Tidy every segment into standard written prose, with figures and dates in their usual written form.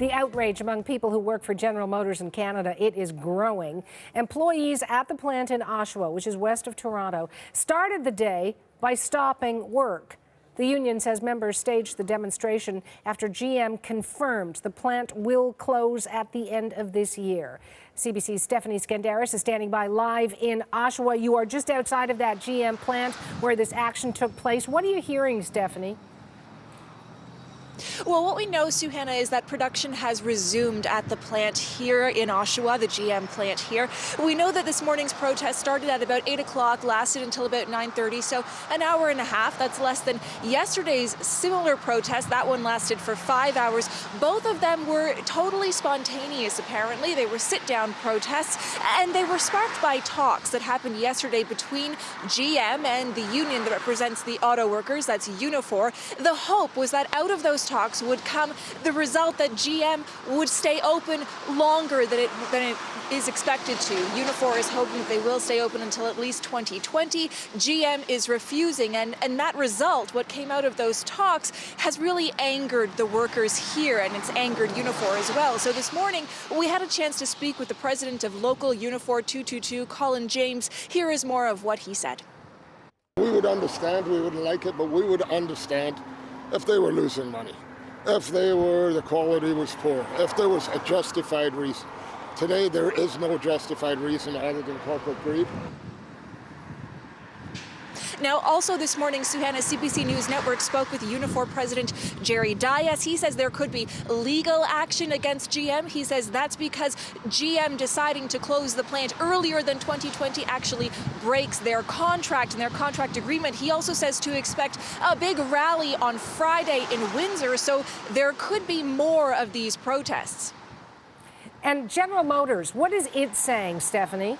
The outrage among people who work for General Motors in Canada, it is growing. Employees at the plant in Oshawa, which is west of Toronto, started the day by stopping work. The union says members staged the demonstration after GM confirmed the plant will close at the end of this year. CBC's Stephanie Skandaris is standing by live in Oshawa. You are just outside of that GM plant where this action took place. What are you hearing, Stephanie? Well, what we know, Suhanna, is that production has resumed at the plant here in Oshawa, the GM plant here. We know that this morning's protest started at about 8 o'clock, lasted until about 9:30, so an hour and a half. That's less than yesterday's similar protest. That one lasted for 5 hours. Both of them were totally spontaneous, apparently. They were sit-down protests, and they were sparked by talks that happened yesterday between GM and the union that represents the auto workers, that's Unifor. The hope was that out of those talks would come the result that GM would stay open longer than it is expected to. Unifor is hoping that they will stay open until at least 2020. GM is refusing, and that result, what came out of those talks, has really angered the workers here, and it's angered Unifor as well. So this morning, we had a chance to speak with the president of local Unifor 222, Colin James. Here is more of what he said. We would understand, we wouldn't like it, but we would understand if they were losing money, if the quality was poor, if there was a justified reason. Today, there is no justified reason other than corporate greed. Now, also this morning, Suhanna, CBC News Network spoke with Unifor President Jerry Dias. He says there could be legal action against GM. He says that's because GM deciding to close the plant earlier than 2020 actually breaks their contract and their contract agreement. He also says to expect a big rally on Friday in Windsor, so there could be more of these protests. And General Motors, what is it saying, Stephanie?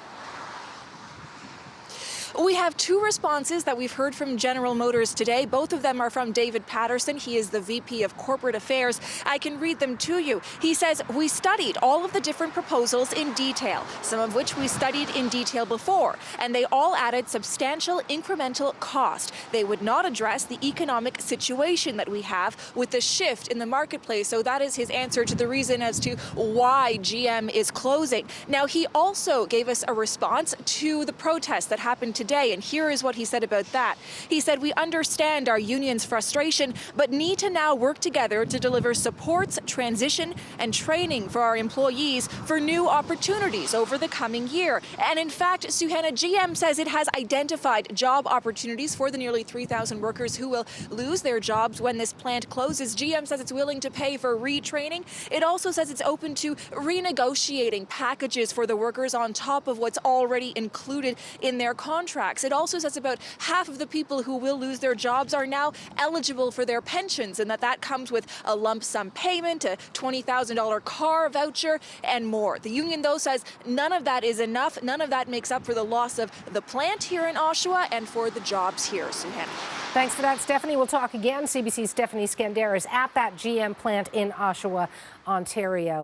We have two responses that we've heard from General Motors today. Both of them are from David Patterson. He is the VP of Corporate Affairs. I can read them to you. He says, "We studied all of the different proposals in detail, some of which we studied in detail before, and they all added substantial incremental cost. They would not address the economic situation that we have with the shift in the marketplace." So that is his answer to the reason as to why GM is closing. Now, he also gave us a response to the protest that happened today, and here is what he said about that. He said, "We understand our union's frustration, but need to now work together to deliver supports, transition, and training for our employees for new opportunities over the coming year." And in fact, Suhanna, GM says it has identified job opportunities for the nearly 3,000 workers who will lose their jobs when this plant closes. GM says it's willing to pay for retraining. It also says it's open to renegotiating packages for the workers on top of what's already included in their contracts. It also says about half of the people who will lose their jobs are now eligible for their pensions, and that comes with a lump sum payment, a $20,000 car voucher, and more. The union, though, says none of that is enough. None of that makes up for the loss of the plant here in Oshawa and for the jobs here, Suhanna. Thanks for that, Stephanie. We'll talk again. CBC's Stephanie Skandaris at that GM plant in Oshawa, Ontario.